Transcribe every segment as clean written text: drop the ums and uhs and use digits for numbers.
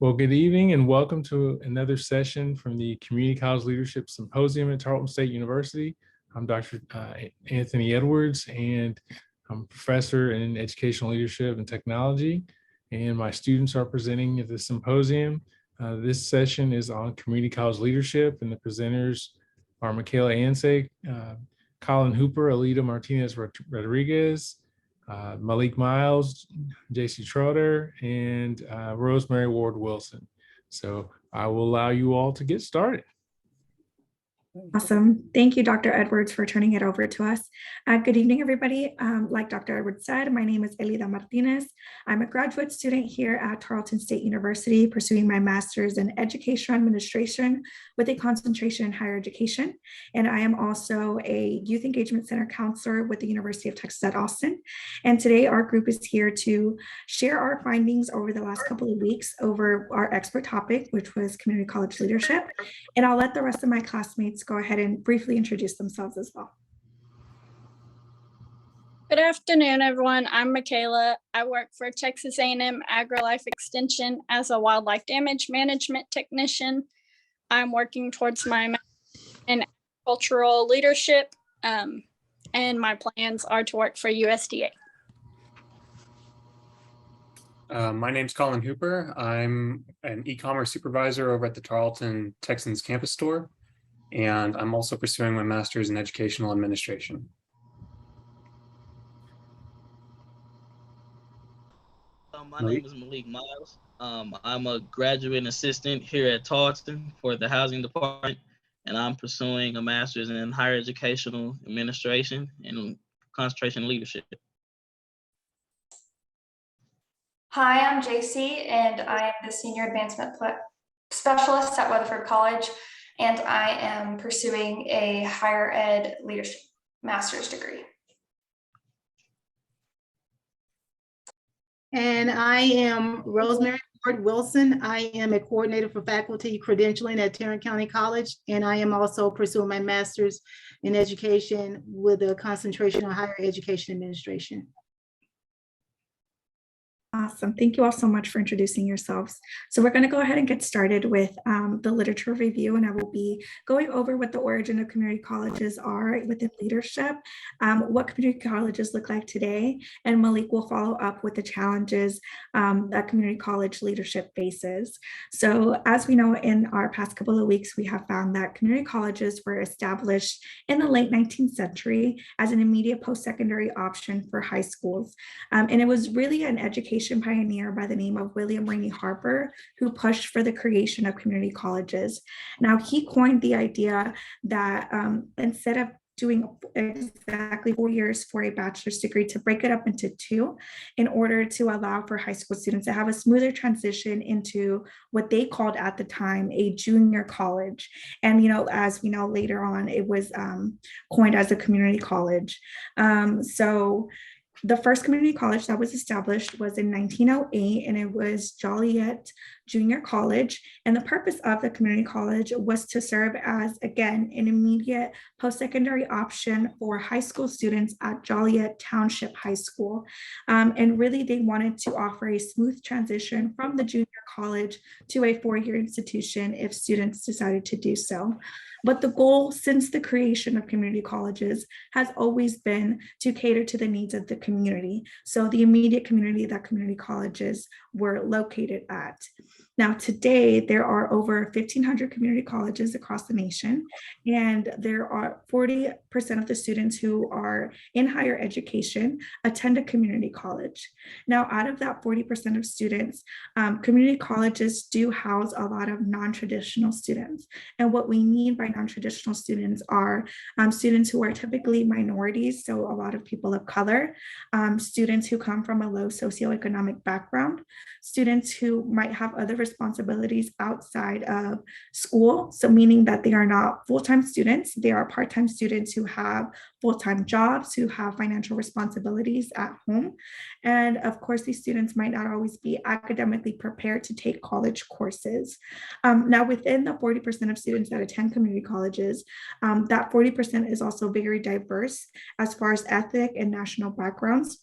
Well, good evening and welcome to another session from the Community College Leadership Symposium at Tarleton State University. I'm Dr. Anthony Edwards, and I'm a professor in educational leadership and technology, and my students are presenting at the symposium. This session is on community college leadership, and the presenters are Michaela Ansay, Colin Hooper, Alita Martinez Rodriguez, Malik Miles, JC Trotter, and Rosemary Ward Wilson. So I will allow you all to get started. Awesome. Thank you, Dr. Edwards, for turning it over to us. Good evening, everybody. Like Dr. Edwards said, my name is Elida Martinez. I'm a graduate student here at Tarleton State University, pursuing my master's in education administration with a concentration in higher education. And I am also a youth engagement center counselor with the University of Texas at Austin. And today our group is here to share our findings over the last couple of weeks over our expert topic, which was community college leadership. And I'll let the rest of my classmates go ahead and briefly introduce themselves as well. Good afternoon, everyone. I'm Michaela. I work for Texas A&M AgriLife Extension as a wildlife damage management technician. I'm working towards my master's in agricultural leadership, and my plans are to work for USDA. My name's Colin Hooper. I'm an e-commerce supervisor over at the Tarleton Texans campus store, and I'm also pursuing my master's in educational administration. My name is Malik Miles. I'm a graduate assistant here at Tarleton for the housing department, and I'm pursuing a master's in higher educational administration and concentration in leadership. Hi, I'm JC, and I am the Senior Advancement Specialist at Weatherford College, and I am pursuing a higher ed leadership master's degree. And I am Rosemary Ward Wilson. I am a coordinator for faculty credentialing at Tarrant County College, and I am also pursuing my master's in education with a concentration on higher education administration. Awesome. Thank you all so much for introducing yourselves. So we're going to go ahead and get started with the literature review, and I will be going over what the origin of community colleges are within leadership, what community colleges look like today, and Malik will follow up with the challenges that community college leadership faces. So as we know, in our past couple of weeks, we have found that community colleges were established in the late 19th century as an immediate post-secondary option for high schools. And it was really an education pioneer by the name of William Rainey Harper who pushed for the creation of community colleges. Now, he coined the idea that instead of doing exactly 4 years for a bachelor's degree, to break it up into 2 in order to allow for high school students to have a smoother transition into what they called at the time a junior college. And, you know, as we know later on, it was coined as a community college. So the first community college that was established was in 1908, and it was Joliet Junior College. And the purpose of the community college was to serve as, again, an immediate post-secondary option for high school students at Joliet Township High School. And really, they wanted to offer a smooth transition from the junior college to a 4-year institution if students decided to do so. But the goal since the creation of community colleges has always been to cater to the needs of the community. So the immediate community that community colleges were located at. Now, today, there are over 1,500 community colleges across the nation, and there are 40% of the students who are in higher education attend a community college. Now, out of that 40% of students, community colleges do house a lot of non-traditional students. And what we mean by non-traditional students are students who are typically minorities, so a lot of people of color, students who come from a low socioeconomic background, students who might have other responsibilities outside of school. So meaning that they are not full-time students, they are part-time students who have full-time jobs, who have financial responsibilities at home. And of course, these students might not always be academically prepared to take college courses. Now, within the 40% of students that attend community colleges, that 40% is also very diverse as far as ethnic and national backgrounds.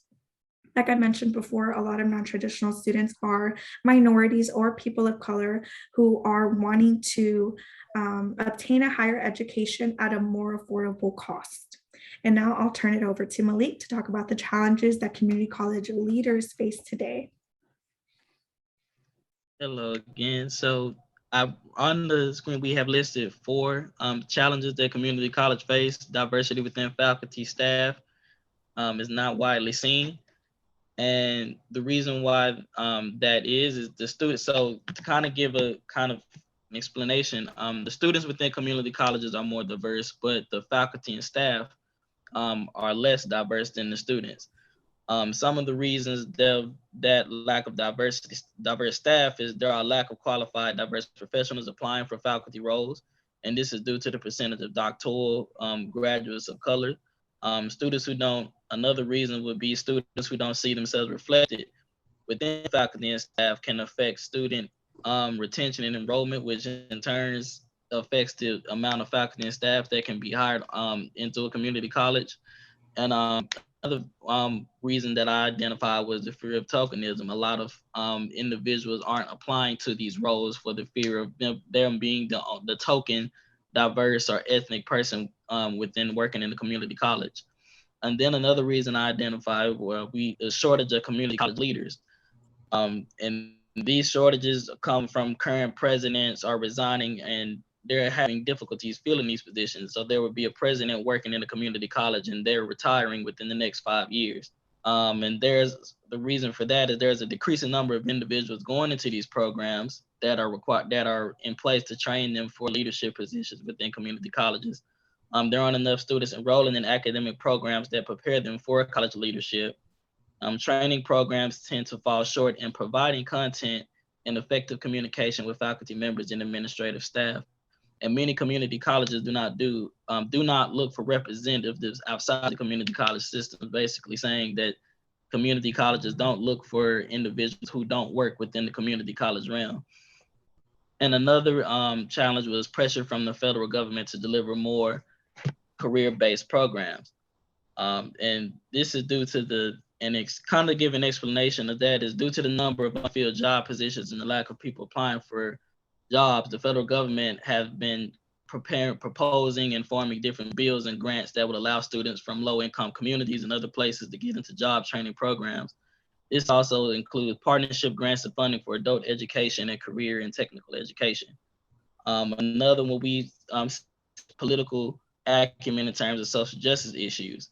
Like I mentioned before, a lot of non-traditional students are minorities or people of color who are wanting to obtain a higher education at a more affordable cost. And now I'll turn it over to Malik to talk about the challenges that community college leaders face today. Hello again. So on the screen, we have listed 4 challenges that community college face. Diversity within faculty, staff is not widely seen. And the reason why that is the students. So to kind of give a kind of an explanation, the students within community colleges are more diverse, but the faculty and staff are less diverse than the students. Some of the reasons that lack of diverse staff is there are lack of qualified diverse professionals applying for faculty roles, and this is due to the percentage of doctoral graduates of color. Another reason would be students who don't see themselves reflected within faculty and staff can affect student retention and enrollment, which in turn affects the amount of faculty and staff that can be hired into a community college. And another reason that I identified was the fear of tokenism. A lot of individuals aren't applying to these roles for the fear of them being the token diverse or ethnic person within working in the community college. And then another reason I identified were a shortage of community college leaders. And these shortages come from current presidents are resigning and they're having difficulties filling these positions. So there would be a president working in a community college and they're retiring within the next 5 years. And there's the reason for that is there's a decreasing number of individuals going into these programs that are in place to train them for leadership positions within community colleges. There aren't enough students enrolling in academic programs that prepare them for college leadership. Training programs tend to fall short in providing content and effective communication with faculty members and administrative staff. And many community colleges do not look for representatives outside the community college system, basically saying that community colleges don't look for individuals who don't work within the community college realm. And another challenge was pressure from the federal government to deliver more career-based programs. And this is due to kind of give an explanation of that is due to the number of unfilled job positions and the lack of people applying for jobs. The federal government has been proposing and forming different bills and grants that would allow students from low-income communities and other places to get into job training programs. This also includes partnership grants and funding for adult education and career and technical education. Another one political acumen in terms of social justice issues.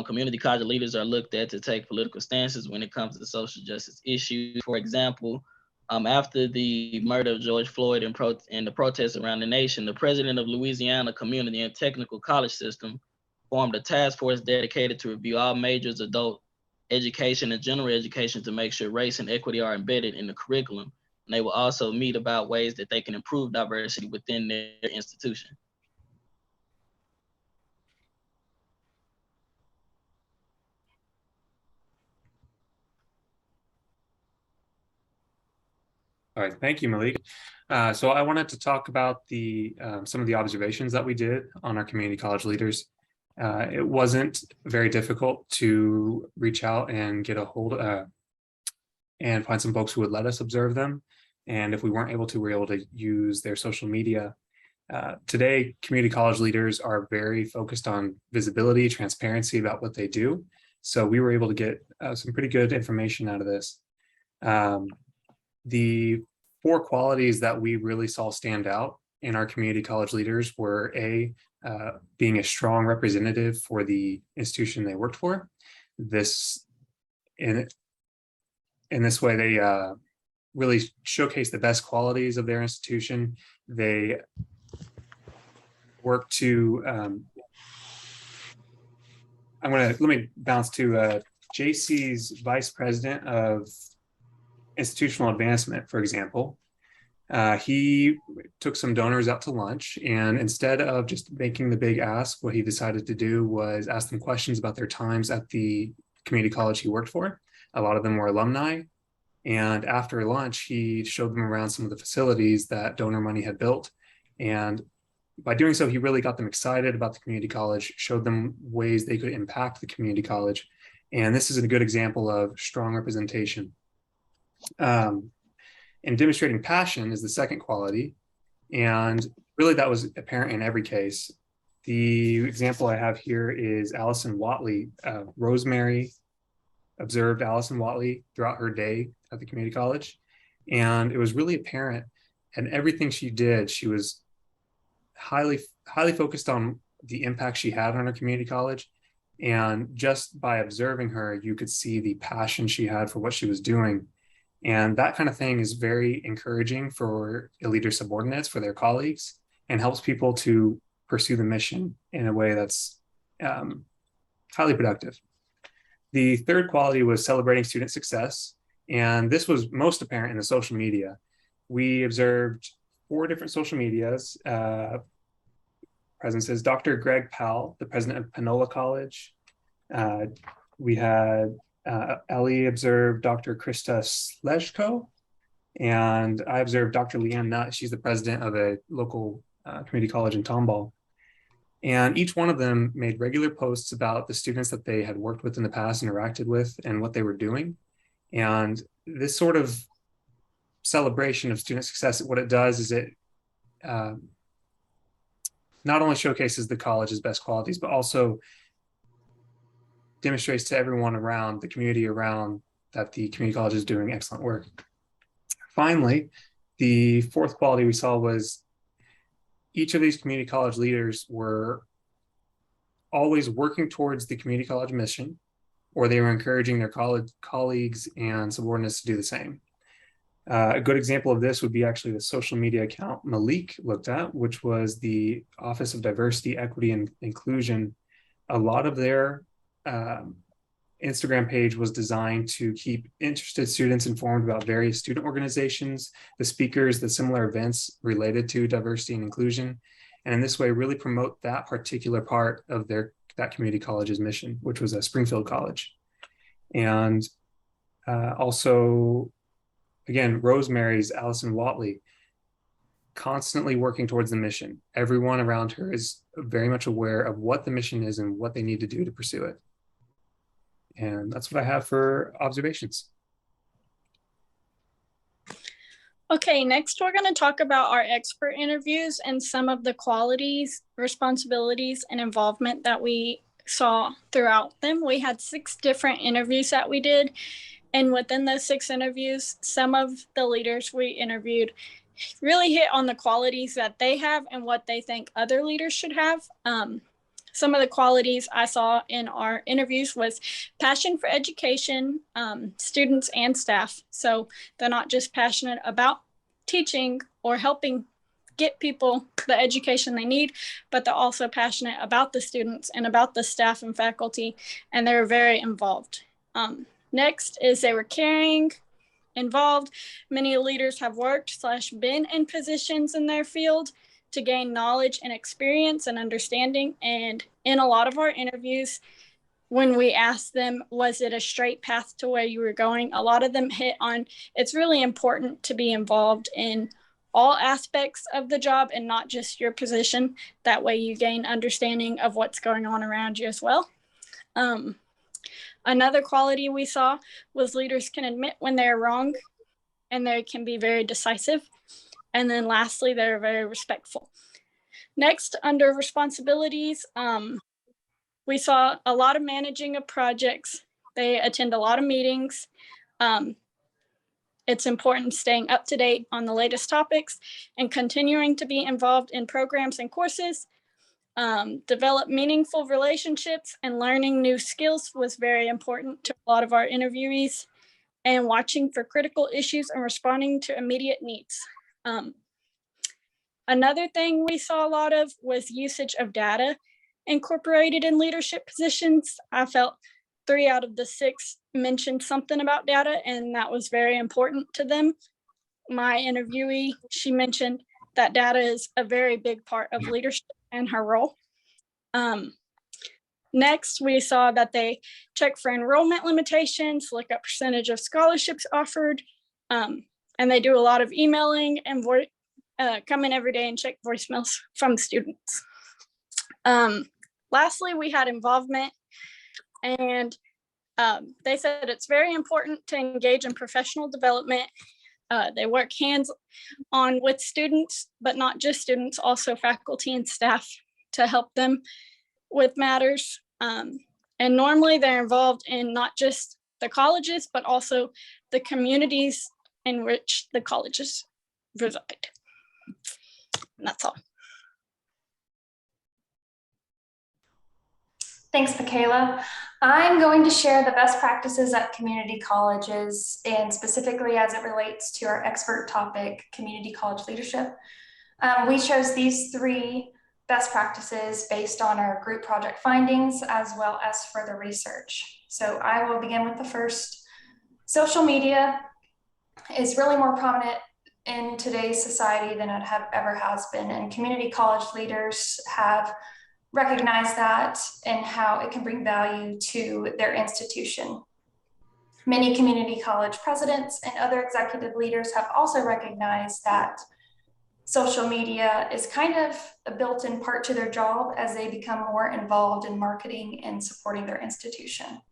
Community college leaders are looked at to take political stances when it comes to social justice issues. For example, after the murder of George Floyd and the protests around the nation, the president of Louisiana Community and Technical College System formed a task force dedicated to review all majors, adult education and general education to make sure race and equity are embedded in the curriculum. And they will also meet about ways that they can improve diversity within their institution. All right, thank you, Malik. So I wanted to talk about some of the observations that we did on our community college leaders. It wasn't very difficult to reach out and get a hold and find some folks who would let us observe them. And if we weren't able to, we were able to use their social media. Today, community college leaders are very focused on visibility, transparency about what they do. So we were able to get some pretty good information out of this. The 4 qualities that we really saw stand out in our community college leaders were being a strong representative for the institution they worked for. In this way, they really showcase the best qualities of their institution. They work to, let me bounce to JC's vice president of institutional advancement, for example. He took some donors out to lunch, and instead of just making the big ask, what he decided to do was ask them questions about their times at the community college he worked for. A lot of them were alumni. And after lunch, he showed them around some of the facilities that donor money had built. And by doing so, he really got them excited about the community college, showed them ways they could impact the community college. And this is a good example of strong representation. And demonstrating passion is the second quality. And really that was apparent in every case. The example I have here is Allison Watley. Rosemary observed Allison Watley throughout her day at the community college. And it was really apparent in everything she did. She was highly focused on the impact she had on her community college. And just by observing her, you could see the passion she had for what she was doing. And that kind of thing is very encouraging for a leader's subordinates, for their colleagues, and helps people to pursue the mission in a way that's highly productive. The third quality was celebrating student success. And this was most apparent in the social media. We observed 4 different social medias. Presences, Dr. Greg Powell, the president of Panola College. We had Ellie observed Dr. Krista Sleshko, and I observed Dr. Leanne Nutt. She's the president of a local community college in Tomball. And each one of them made regular posts about the students that they had worked with in the past, interacted with, and what they were doing. And this sort of celebration of student success, what it does is it not only showcases the college's best qualities, but also demonstrates to everyone around the community around that the community college is doing excellent work. Finally, the fourth quality we saw was each of these community college leaders were always working towards the community college mission, or they were encouraging their colleagues and subordinates to do the same. A good example of this would be actually the social media account Malik looked at, which was the Office of Diversity, Equity, and Inclusion. A lot of their Instagram page was designed to keep interested students informed about various student organizations, the speakers, the similar events related to diversity and inclusion, and in this way really promote that particular part of that community college's mission, which was a Springfield College. And also, again, Rosemary's Allison Watley, constantly working towards the mission. Everyone around her is very much aware of what the mission is and what they need to do to pursue it. And that's what I have for observations. Okay, next we're going to talk about our expert interviews and some of the qualities, responsibilities, and involvement that we saw throughout them. We had 6 different interviews that we did. And within those 6 interviews, some of the leaders we interviewed really hit on the qualities that they have and what they think other leaders should have. Some of the qualities I saw in our interviews was passion for education, students and staff. So they're not just passionate about teaching or helping get people the education they need, but they're also passionate about the students and about the staff and faculty, and they're very involved. Next is they were caring, involved. Many leaders have worked/been in positions in their field to gain knowledge and experience and understanding. And in a lot of our interviews, when we asked them, was it a straight path to where you were going? A lot of them hit on, it's really important to be involved in all aspects of the job and not just your position. That way you gain understanding of what's going on around you as well. Another quality we saw was leaders can admit when they're wrong, and they can be very decisive. And then lastly, they're very respectful. Next, under responsibilities, we saw a lot of managing of projects. They attend a lot of meetings. It's important staying up to date on the latest topics and continuing to be involved in programs and courses. Develop meaningful relationships and learning new skills was very important to a lot of our interviewees, and watching for critical issues and responding to immediate needs. Another thing we saw a lot of was usage of data incorporated in leadership positions. I felt 3 out of the 6 mentioned something about data, and that was very important to them. My interviewee, she mentioned that data is a very big part of leadership and her role. Next, we saw that they check for enrollment limitations, look up percentage of scholarships offered, and they do a lot of emailing and come in every day and check voicemails from students. Lastly, we had involvement, and They said it's very important to engage in professional development. They work hands-on with students, but not just students, also faculty and staff to help them with matters. And normally they're involved in not just the colleges, but also the communities in which the colleges reside. And that's all. Thanks, Michaela. I'm going to share the best practices at community colleges, and specifically as it relates to our expert topic, community college leadership. We chose these 3 best practices based on our group project findings as well as further research. So I will begin with the first. Social media is really more prominent in today's society than it ever has been, and community college leaders have recognized that and how it can bring value to their institution. Many community college presidents and other executive leaders have also recognized that social media is kind of a built-in part to their job as they become more involved in marketing and supporting their institution.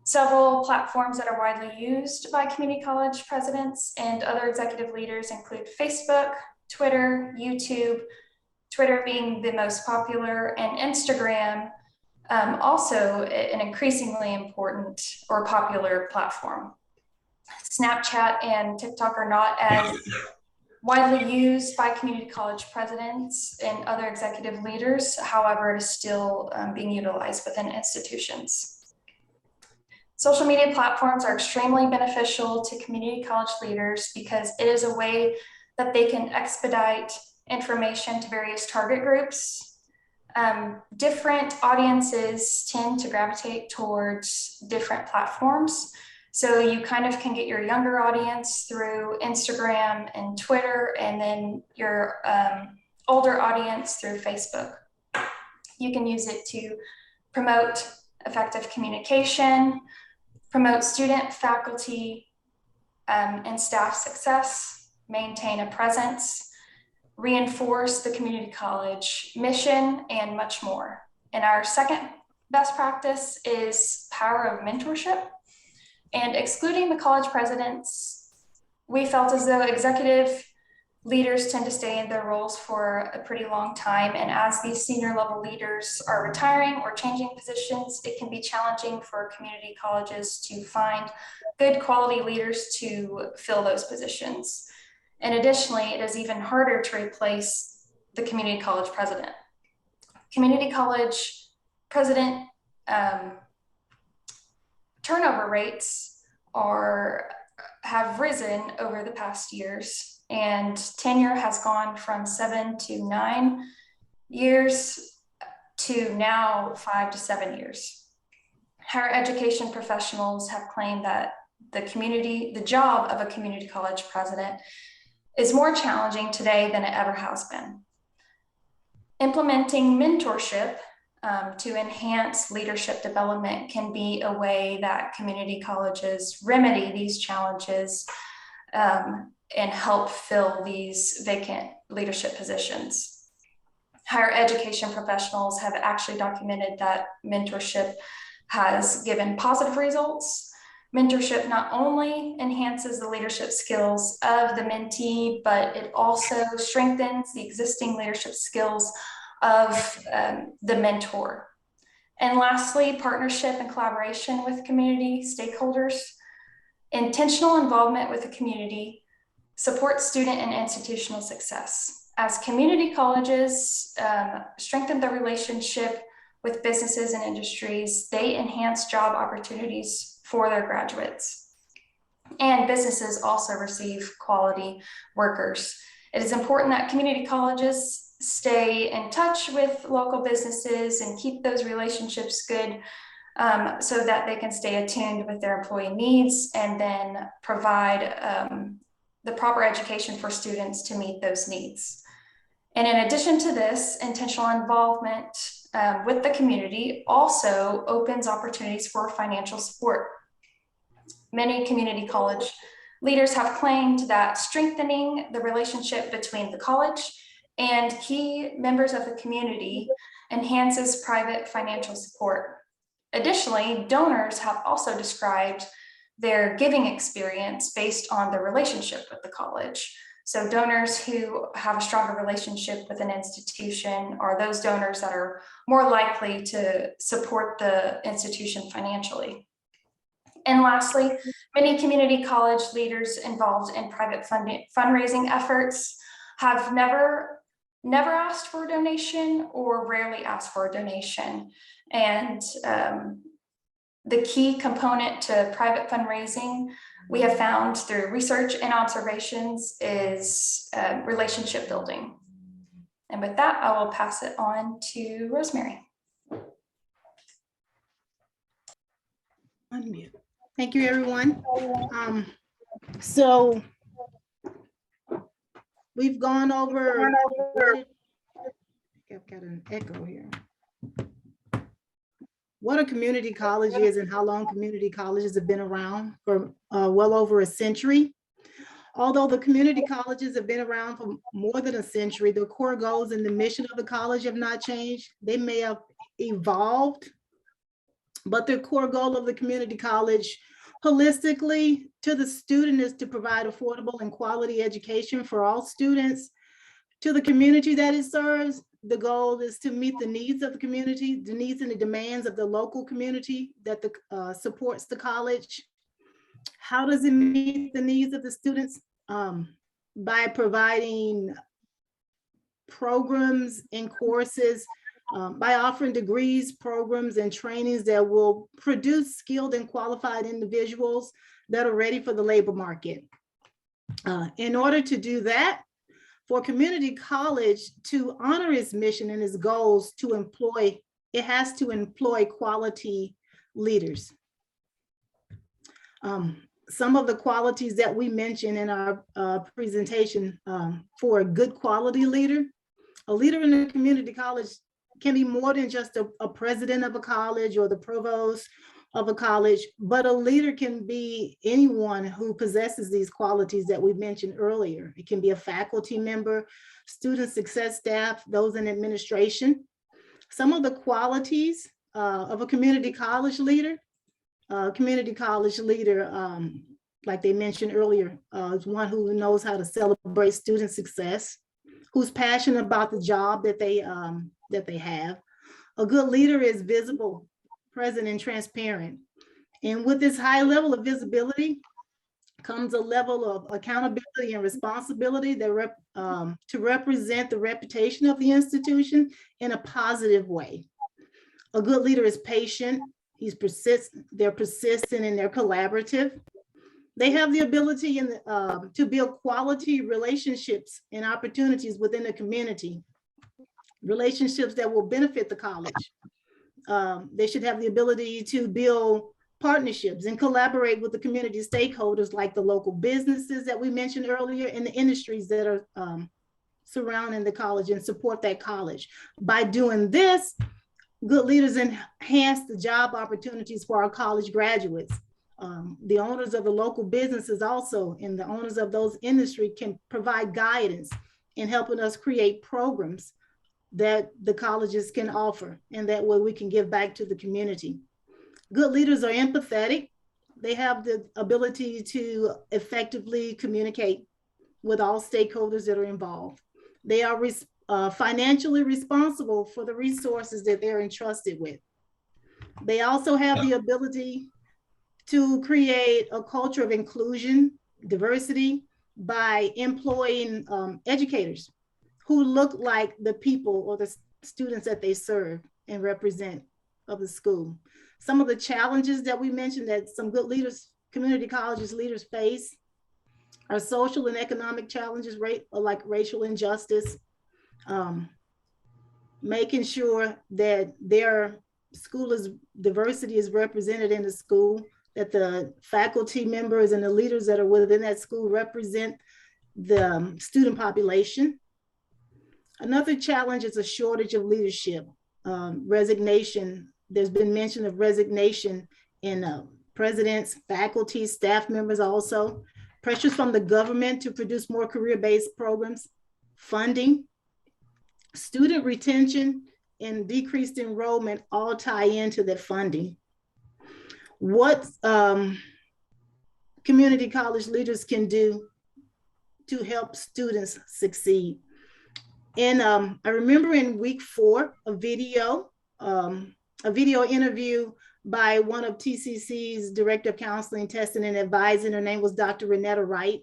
Several platforms that are widely used by community college presidents and other executive leaders include Facebook, Twitter, YouTube, Twitter being the most popular, and Instagram, also an increasingly important or popular platform. Snapchat and TikTok are not as widely used by community college presidents and other executive leaders. However, it is still being utilized within institutions. Social media platforms are extremely beneficial to community college leaders because it is a way that they can expedite information to various target groups. Different audiences tend to gravitate towards different platforms. So you kind of can get your younger audience through Instagram and Twitter, and then your older audience through Facebook. You can use it to promote effective communication, promote student, faculty, and staff success, maintain a presence, reinforce the community college mission, and much more. And our second best practice is power of mentorship. And excluding the college presidents, we felt as though executive leaders tend to stay in their roles for a pretty long time. And as these senior level leaders are retiring or changing positions, it can be challenging for community colleges to find good quality leaders to fill those positions. And additionally, it is even harder to replace the community college president. Community college president turnover rates have risen over the past years, and tenure has gone from 7 to 9 years to now 5 to 7 years. Higher education professionals have claimed that the job of a community college president is more challenging today than it ever has been. Implementing mentorship to enhance leadership development can be a way that community colleges remedy these challenges and help fill these vacant leadership positions. Higher education professionals have actually documented that mentorship has given positive results. Mentorship not only enhances the leadership skills of the mentee, but it also strengthens the existing leadership skills of the mentor. And lastly, partnership and collaboration with community stakeholders. Intentional involvement with the community supports student and institutional success. As community colleges strengthen their relationship with businesses and industries, they enhance job opportunities for their graduates. And businesses also receive quality workers. It is important that community colleges stay in touch with local businesses and keep those relationships good so that they can stay attuned with their employee needs and then provide the proper education for students to meet those needs. And in addition to this, intentional involvement with the community also opens opportunities for financial support. Many community college leaders have claimed that strengthening the relationship between the college and key members of the community enhances private financial support. Additionally, donors have also described their giving experience based on their relationship with the college. So donors who have a stronger relationship with an institution are those donors that are more likely to support the institution financially. And lastly, many community college leaders involved in private fundraising efforts have never asked for a donation or rarely asked for a donation. And the key component to private fundraising we have found through research and observations is relationship building. And with that, I will pass it on to Rosemary. Unmute. Thank you, everyone. So we've gone over, I've got an echo here. What a community college is and how long community colleges have been around for well over a century. Although the community colleges have been around for more than a century, the core goals and the mission of the college have not changed. They may have evolved, but the core goal of the community college holistically to the student is to provide affordable and quality education for all students. To the community that it serves, the goal is to meet the needs of the community, the needs and the demands of the local community that supports the college. How does it meet the needs of the students? By providing programs and courses, by offering degrees, programs, and trainings that will produce skilled and qualified individuals that are ready for the labor market. In order to do that, for community college to honor its mission and its goals to employ, it has to employ quality leaders. Some of the qualities that we mentioned in our presentation for a good quality leader, a leader in a community college can be more than just a president of a college or the provost of a college, but a leader can be anyone who possesses these qualities that we mentioned earlier. It can be a faculty member, student success staff, those in administration. Some of the qualities of a community college leader, like they mentioned earlier, is one who knows how to celebrate student success, who's passionate about the job that they have. A good leader is visible, present, and transparent. And with this high level of visibility comes a level of accountability and responsibility that to represent the reputation of the institution in a positive way. A good leader is patient, they're persistent, and they're collaborative. They have the ability to build quality relationships and opportunities within the community, relationships that will benefit the college. They should have the ability to build partnerships and collaborate with the community stakeholders like the local businesses that we mentioned earlier and the industries that are surrounding the college and support that college. By doing this, good leaders enhance the job opportunities for our college graduates. The owners of the local businesses also and the owners of those industries can provide guidance in helping us create programs that the colleges can offer, and that way we can give back to the community. Good leaders are empathetic. They have the ability to effectively communicate with all stakeholders that are involved. They are financially responsible for the resources that they're entrusted with. They also have the ability to create a culture of inclusion, diversity, by employing educators who look like the people or the students that they serve and represent of the school. Some of the challenges that we mentioned that some good leaders, community colleges leaders face are social and economic challenges, like racial injustice, making sure that their diversity is represented in the school, that the faculty members and the leaders that are within that school represent the student population. Another challenge is a shortage of leadership, resignation. There's been mention of resignation in presidents, faculty, staff members also. Pressures from the government to produce more career-based programs, funding, student retention, and decreased enrollment all tie into that funding. What community college leaders can do to help students succeed? And I remember in week 4, a video interview by one of TCC's Director of Counseling, Testing, and Advising. Her name was Dr. Renetta Wright.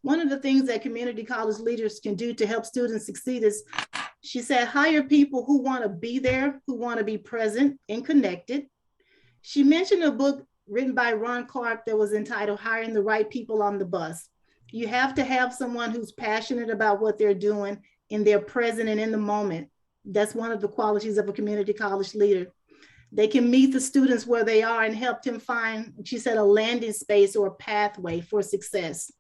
One of the things that community college leaders can do to help students succeed is, she said, hire people who want to be there, who want to be present and connected. She mentioned a book written by Ron Clark that was entitled Hiring the Right People on the Bus. You have to have someone who's passionate about what they're doing and they're present and in the moment. That's one of the qualities of a community college leader. They can meet the students where they are and help them find, she said, a landing space or a pathway for success.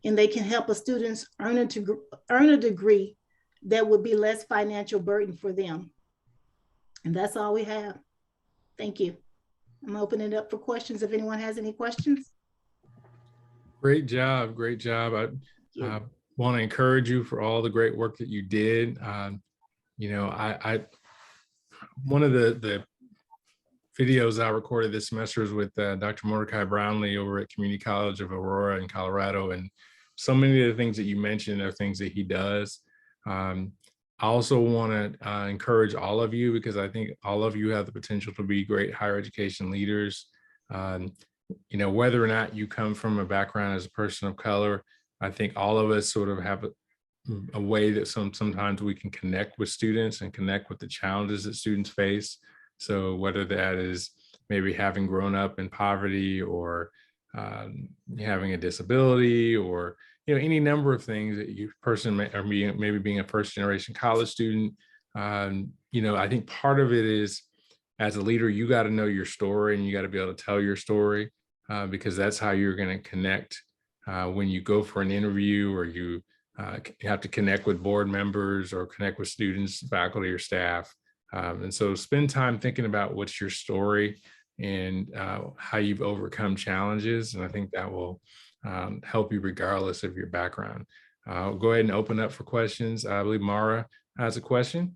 And they can help a students earn a degree that would be less financial burden for them. And that's all we have. Thank you. I'm opening it up for questions if anyone has any questions. Great job. Great job. I want to encourage you for all the great work that you did. You know, one of the videos I recorded this semester was with Dr. Mordecai Brownlee over at Community College of Aurora in Colorado. And so many of the things that you mentioned are things that he does. I also want to encourage all of you, because I think all of you have the potential to be great higher education leaders. You know, whether or not you come from a background as a person of color, I think all of us sort of have a way that sometimes we can connect with students and connect with the challenges that students face. So whether that is maybe having grown up in poverty, or having a disability, or any number of things that you or maybe being a first generation college student, I think part of it is, as a leader, you got to know your story and you got to be able to tell your story, because that's how you're going to connect when you go for an interview, or you have to connect with board members or connect with students, faculty, or staff. And so spend time thinking about what's your story and how you've overcome challenges. And I think that will help you regardless of your background. I'll go ahead and open up for questions. I believe Mara has a question.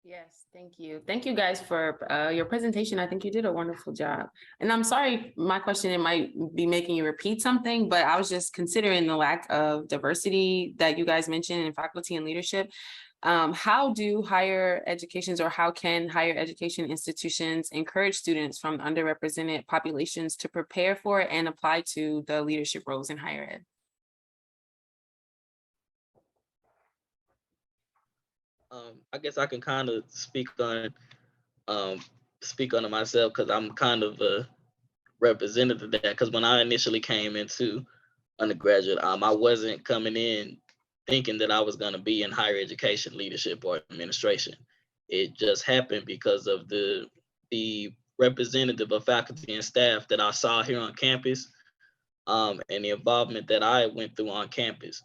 Yes, thank you. Thank you guys for your presentation. I think you did a wonderful job. And I'm sorry, my question, it might be making you repeat something, but I was just considering the lack of diversity that you guys mentioned in faculty and leadership. How do higher educations, or how can higher education institutions encourage students from underrepresented populations to prepare for and apply to the leadership roles in higher ed? I guess I can kind of speak on it myself, because I'm kind of a representative of that. Because when I initially came into undergraduate, I wasn't coming in thinking that I was going to be in higher education leadership or administration. It just happened because of the representative of faculty and staff that I saw here on campus, and the involvement that I went through on campus,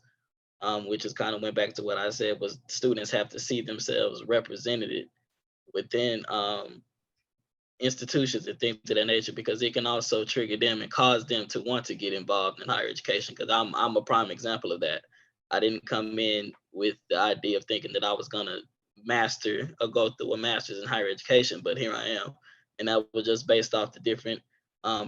which is kind of went back to what I said, was students have to see themselves represented within institutions and things of that nature, because it can also trigger them and cause them to want to get involved in higher education. Because I'm a prime example of that. I didn't come in with the idea of thinking that I was going to master or go through a master's in higher education, but here I am. And that was just based off the different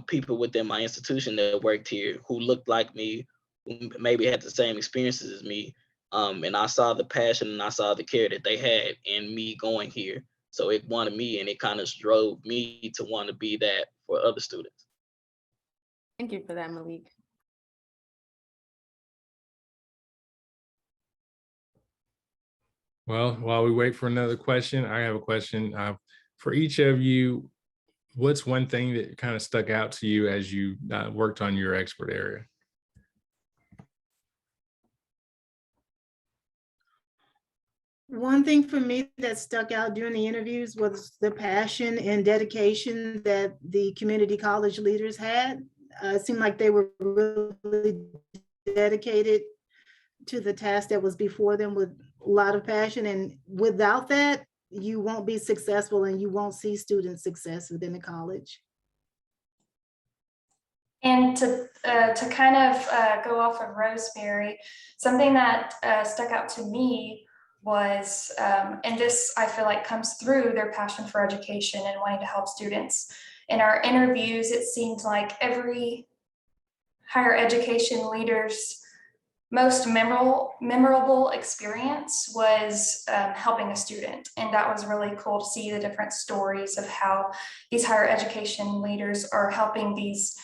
people within my institution that worked here who looked like me, who maybe had the same experiences as me. And I saw the passion and I saw the care that they had in me going here. So it wanted me, and it kind of drove me to want to be that for other students. Thank you for that, Malik. Well, while we wait for another question, I have a question for each of you. What's one thing that kind of stuck out to you as you worked on your expert area? One thing for me that stuck out during the interviews was the passion and dedication that the community college leaders had. It seemed like they were really dedicated to the task that was before them with a lot of passion. And without that, you won't be successful and you won't see student success within the college. And to kind of go off of Rosemary, something that stuck out to me was, and this I feel like comes through their passion for education and wanting to help students. In our interviews, it seemed like every higher education leader's most memorable experience was helping a student. And that was really cool to see the different stories of how these higher education leaders are helping these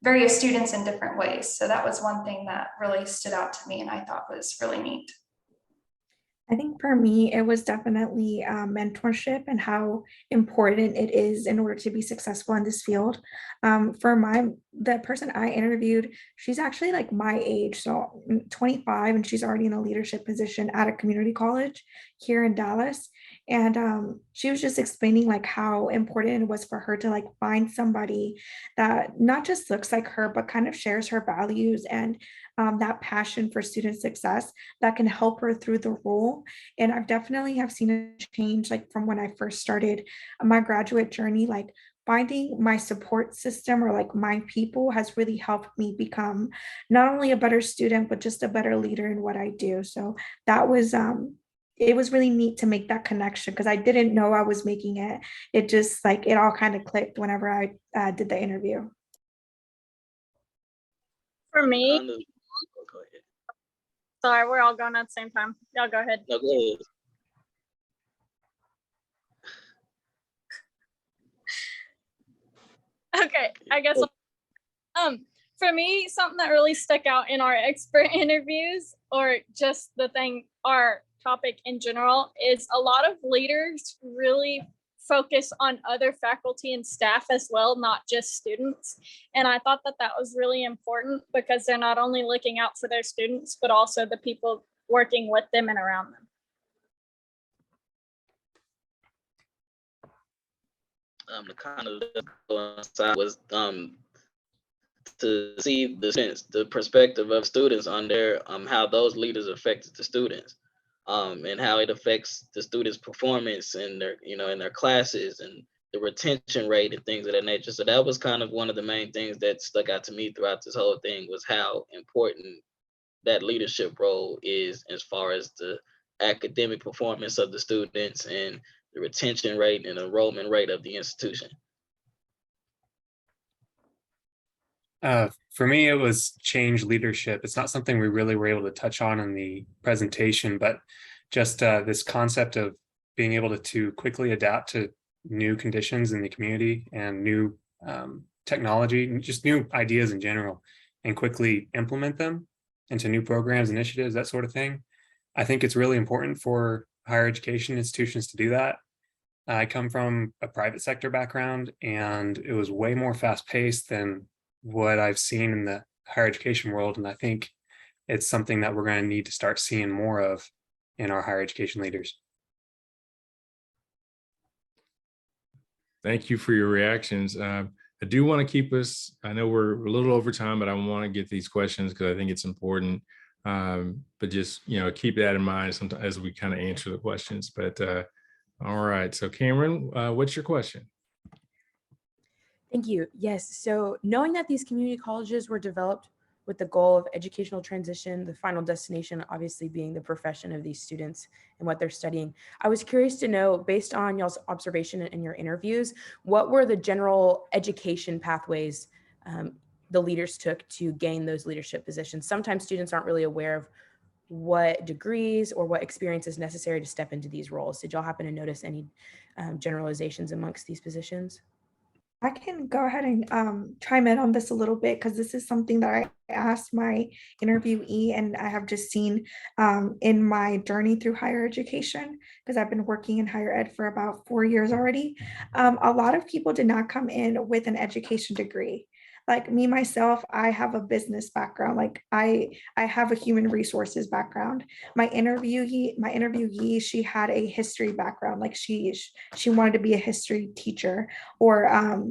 various students in different ways. So that was one thing that really stood out to me and I thought was really neat. I think for me, it was definitely mentorship and how important it is in order to be successful in this field. The person I interviewed, she's actually like my age, so 25, and she's already in a leadership position at a community college here in Dallas. And she was just explaining like how important it was for her to like find somebody that not just looks like her, but kind of shares her values and that passion for student success that can help her through the role. And I've definitely have seen a change like from when I first started my graduate journey, like finding my support system or like my people has really helped me become not only a better student, but just a better leader in what I do. So that was it was really neat to make that connection because I didn't know I was making it. It just like it all kind of clicked whenever I did the interview. For me, Kind of- Go ahead. sorry, we're all going at the same time. Y'all go ahead. No, go ahead. Okay, I guess for me, something that really stuck out in our expert interviews, or just our topic in general, is a lot of leaders really focus on other faculty and staff as well, not just students. And I thought that that was really important because they're not only looking out for their students, but also the people working with them and around them. The kind of side was to see the perspective of students on their how those leaders affected the students, and how it affects the students' performance in their in their classes and the retention rate and things of that nature. So that was kind of one of the main things that stuck out to me throughout this whole thing, was how important that leadership role is as far as the academic performance of the students and the retention rate and enrollment rate of the institution. For me, it was change leadership. It's not something we really were able to touch on in the presentation, but just this concept of being able to quickly adapt to new conditions in the community and new technology, and just new ideas in general, and quickly implement them into new programs, initiatives, that sort of thing. I think it's really important for higher education institutions to do that. I come from a private sector background, and it was way more fast paced than what I've seen in the higher education world. And I think it's something that we're going to need to start seeing more of in our higher education leaders. Thank you for your reactions. I do want to keep us, I know we're a little over time, but I want to get these questions because I think it's important. But just, keep that in mind sometimes as we kind of answer the questions. But all right. So Cameron, what's your question? Thank you. Yes. So knowing that these community colleges were developed with the goal of educational transition, the final destination obviously being the profession of these students and what they're studying, I was curious to know, based on y'all's observation in your interviews, what were the general education pathways the leaders took to gain those leadership positions? Sometimes students aren't really aware of what degrees or what experience is necessary to step into these roles. Did y'all happen to notice any generalizations amongst these positions? I can go ahead and chime in on this a little bit because this is something that I asked my interviewee and I have just seen in my journey through higher education, because I've been working in higher ed for about 4 years already. A lot of people did not come in with an education degree. Like me, myself, I have a business background. Like I have a human resources background. My interviewee, she had a history background. Like she wanted to be a history teacher or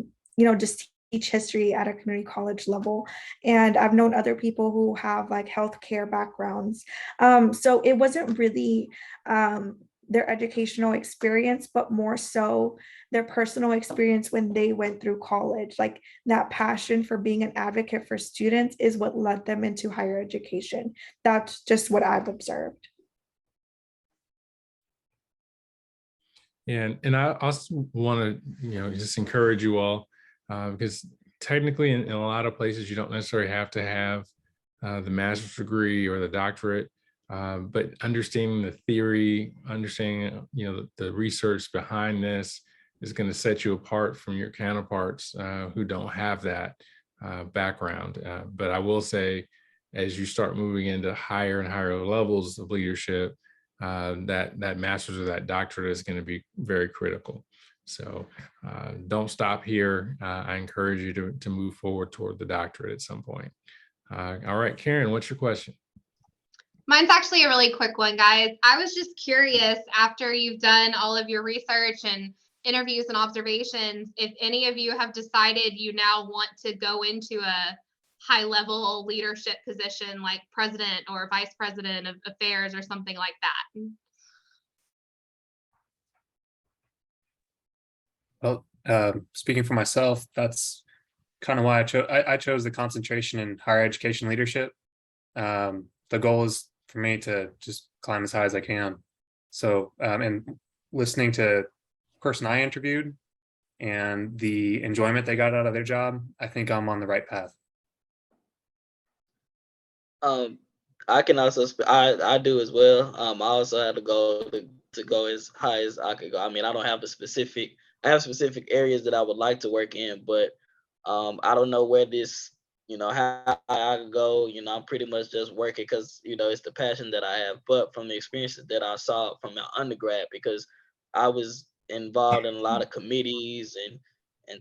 just teach history at a community college level. And I've known other people who have like healthcare backgrounds. So it wasn't really their educational experience, but more so their personal experience when they went through college. Like that passion for being an advocate for students is what led them into higher education. That's just what I've observed. And I also want to, just encourage you all, because technically in a lot of places, you don't necessarily have to have the master's degree or the doctorate, but understanding the theory, understanding, the research behind this is going to set you apart from your counterparts who don't have that background. But I will say, as you start moving into higher and higher levels of leadership, that master's or that doctorate is going to be very critical. So don't stop here. I encourage you to move forward toward the doctorate at some point. All right, Karen, what's your question? Mine's actually a really quick one, guys. I was just curious, after you've done all of your research and interviews and observations, if any of you have decided you now want to go into a high-level leadership position like president or vice president of affairs or something like that. Well, speaking for myself, that's kind of why I chose the concentration in higher education leadership. The goal is for me to just climb as high as I can. So, and listening to the person I interviewed and the enjoyment they got out of their job, I think I'm on the right path. I can also I do as well. I also had to go to go as high as I could go. I mean, I don't have I have specific areas that I would like to work in, but I don't know where this, how I could go. I'm pretty much just working because, it's the passion that I have. But from the experiences that I saw from my undergrad, because I was involved in a lot of committees and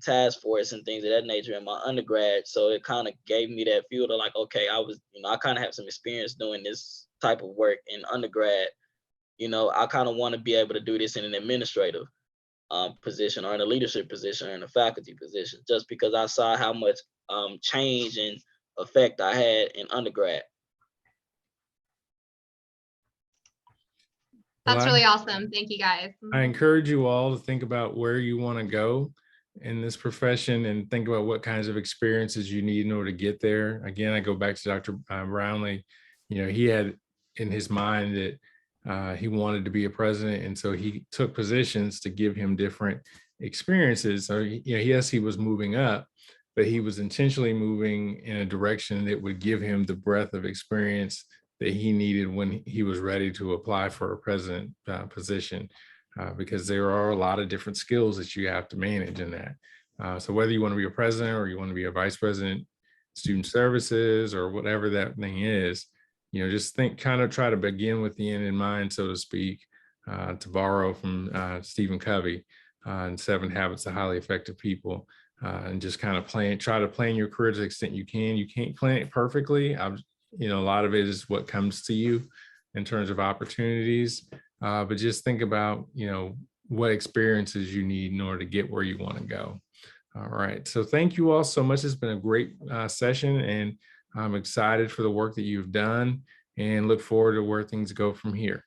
task force and things of that nature in my undergrad. So it kind of gave me that feel to like, okay, I kind of have some experience doing this type of work in undergrad. I kind of want to be able to do this in an administrative position or in a leadership position or in a faculty position, just because I saw how much change and effect I had in undergrad. That's really awesome. Thank you, guys. I encourage you all to think about where you want to go in this profession and think about what kinds of experiences you need in order to get there. Again, I go back to Dr. Brownlee. He had in his mind that he wanted to be a president, and so he took positions to give him different experiences. So yes, he was moving up, but he was intentionally moving in a direction that would give him the breadth of experience that he needed when he was ready to apply for a president position, because there are a lot of different skills that you have to manage in that. So whether you want to be a president or you want to be a vice president, student services, or whatever that thing is, just kind of try to begin with the end in mind, so to speak, to borrow from Stephen Covey and 7 Habits of Highly Effective People, and just kind of try to plan your career to the extent you can. You can't plan it perfectly. A lot of it is what comes to you in terms of opportunities, but just think about, what experiences you need in order to get where you want to go. All right. So thank you all so much. It's been a great session, and I'm excited for the work that you've done and look forward to where things go from here.